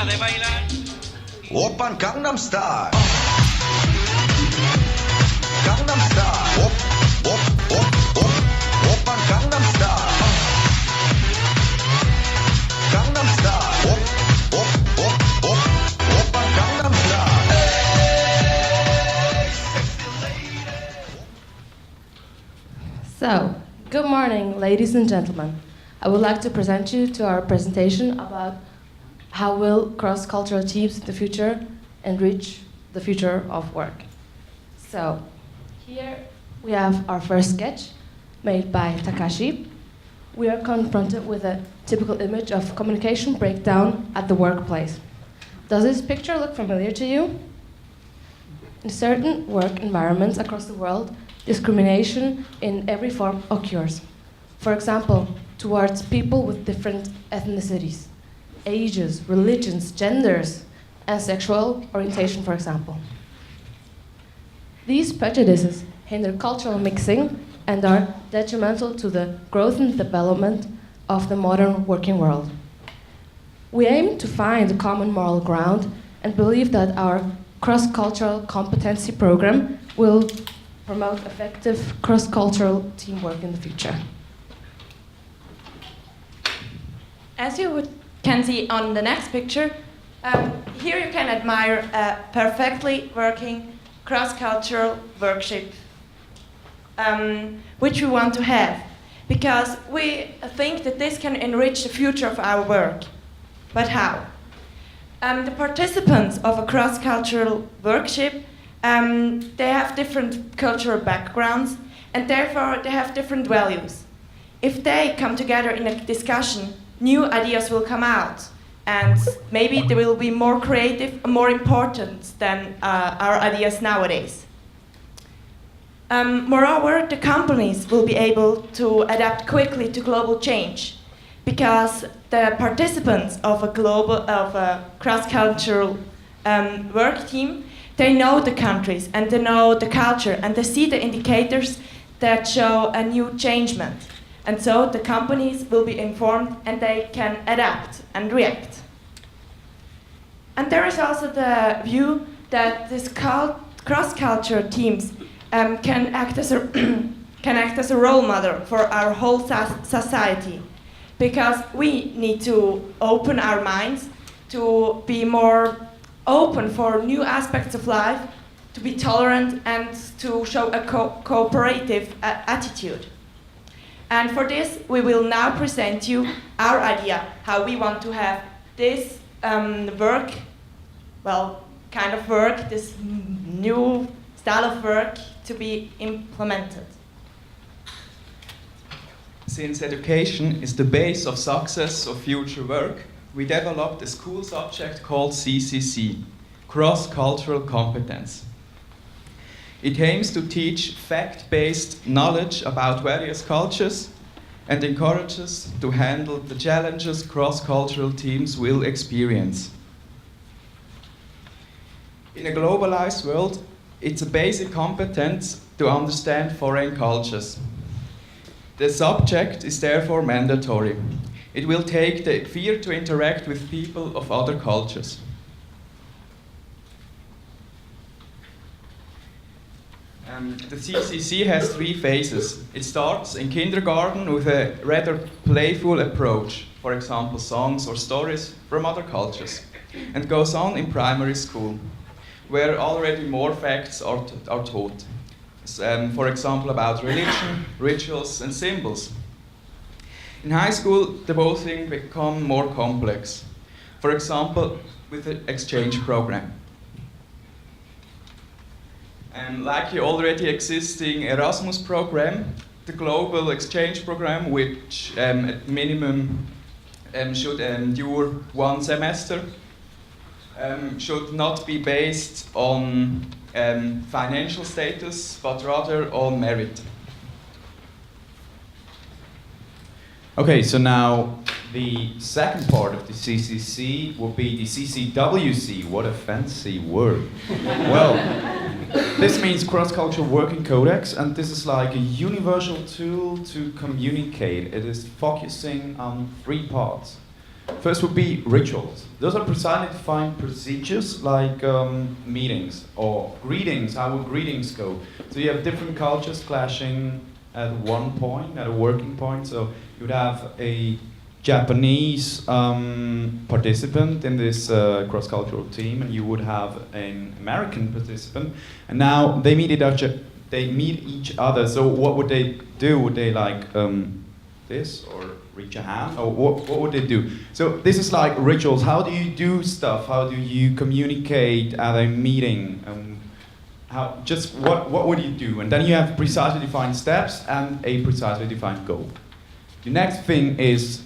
de bailar. Oppan Gangnam Style. Gangnam Style. Oppan Gangnam Style. Gangnam Style. Oppan Gangnam Style. Hey, sexy lady. So, good morning, ladies and gentlemen. I would like to present you to our presentation about how will cross-cultural teams in the future enrich the future of work. So, here we have our first sketch made by Takashi. We are confronted with a typical image of communication breakdown at the workplace. Does this picture look familiar to you? In certain work environments across the world, discrimination in every form occurs. For example, towards people with different ethnicities, ages, religions, genders, and sexual orientation, for example. These prejudices hinder cultural mixing and are detrimental to the growth and development of the modern working world. We aim to find a common moral ground and believe that our cross-cultural competency program will promote effective cross-cultural teamwork in the future. As you can see on the next picture, here you can admire a perfectly working cross-cultural workshop, which we want to have, because we think that this can enrich the future of our work. But how? The participants of a cross-cultural workshop, they have different cultural backgrounds, and therefore they have different values. If they come together in a discussion, new ideas will come out, and maybe they will be more creative, more important than our ideas nowadays. Moreover, the companies will be able to adapt quickly to global change, because the participants of a cross-cultural work team, they know the countries and they know the culture and they see the indicators that show a new changement. And so the companies will be informed and they can adapt and react. And there is also the view that these cross-cultural teams can act as a role model for our whole society, because we need to open our minds to be more open for new aspects of life, to be tolerant and to show a cooperative attitude. And for this, we will now present you our idea how we want to have this work, this new style of work to be implemented. Since education is the base of success of future work, we developed a school subject called CCC, Cross-Cultural Competence. It aims to teach fact-based knowledge about various cultures and encourages to handle the challenges cross-cultural teams will experience. In a globalized world, it's a basic competence to understand foreign cultures. The subject is therefore mandatory. It will take the fear to interact with people of other cultures. The CCC has 3 phases. It starts in kindergarten with a rather playful approach, for example, songs or stories from other cultures, and goes on in primary school, where already more facts are taught. For example, about religion, rituals, and symbols. In high school, the whole thing becomes more complex. For example, with the exchange program. And like the already existing Erasmus program, the global exchange program, which at minimum should endure 1 semester, should not be based on financial status, but rather on merit. Okay, so now the second part of the CCC will be the CCWC. What a fancy word. Well, this means cross-cultural working codex, and this is like a universal tool to communicate. It is focusing on 3 parts. First would be rituals. Those are precisely defined procedures like meetings or greetings. How would greetings go? So you have different cultures clashing at one point, at a working point. So you would have a Japanese participant in this cross-cultural team, and you would have an American participant, and now they meet each other. So what would they do? Would they like this, or reach a hand, or what would they do? So this is like rituals. How do you do stuff? How do you communicate at a meeting? What would you do? And then you have precisely defined steps and a precisely defined goal. The next thing is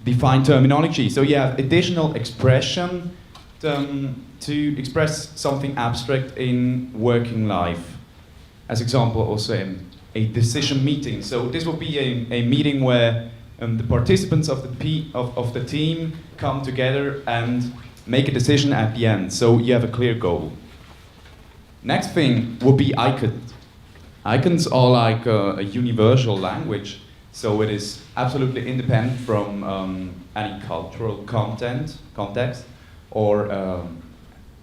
define terminology. So you have additional expression to express something abstract in working life. As example, also in a decision meeting. So this will be a meeting where the participants of the team come together and make a decision at the end. So you have a clear goal. Next thing will be icons. Icons are like a universal language. So it is absolutely independent from any cultural context, or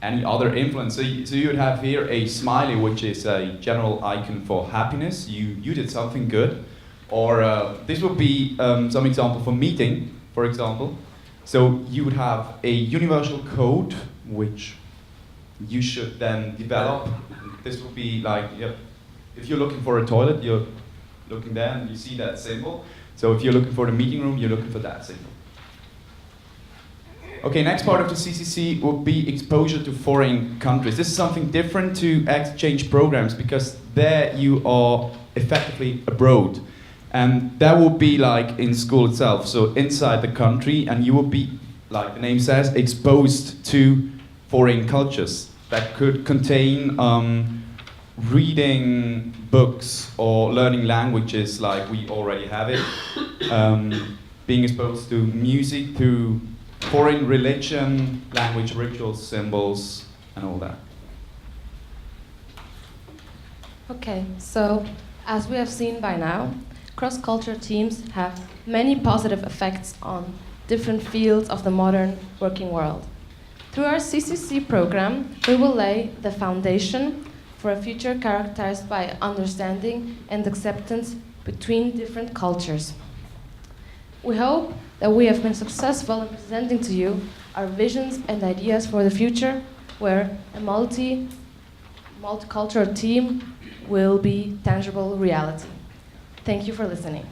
any other influence. So you would have here a smiley, which is a general icon for happiness. You did something good. Or this would be some example for meeting, for example. So you would have a universal code, which you should then develop. This would be like, if you're looking for a toilet, you're looking there and you see that symbol. So if you're looking for the meeting room, you're looking for that symbol. Okay, next part of the CCC will be exposure to foreign countries. This is something different to exchange programs, because there you are effectively abroad. And that will be like in school itself, so inside the country, and you will be, like the name says, exposed to foreign cultures that could contain reading books or learning languages like we already have it, being exposed to music, to foreign religion, language, rituals, symbols, and all that. Okay, so as we have seen by now, cross-cultural teams have many positive effects on different fields of the modern working world. Through our CCC program, we will lay the foundation for a future characterized by understanding and acceptance between different cultures. We hope that we have been successful in presenting to you our visions and ideas for the future, where a multicultural team will be tangible reality. Thank you for listening.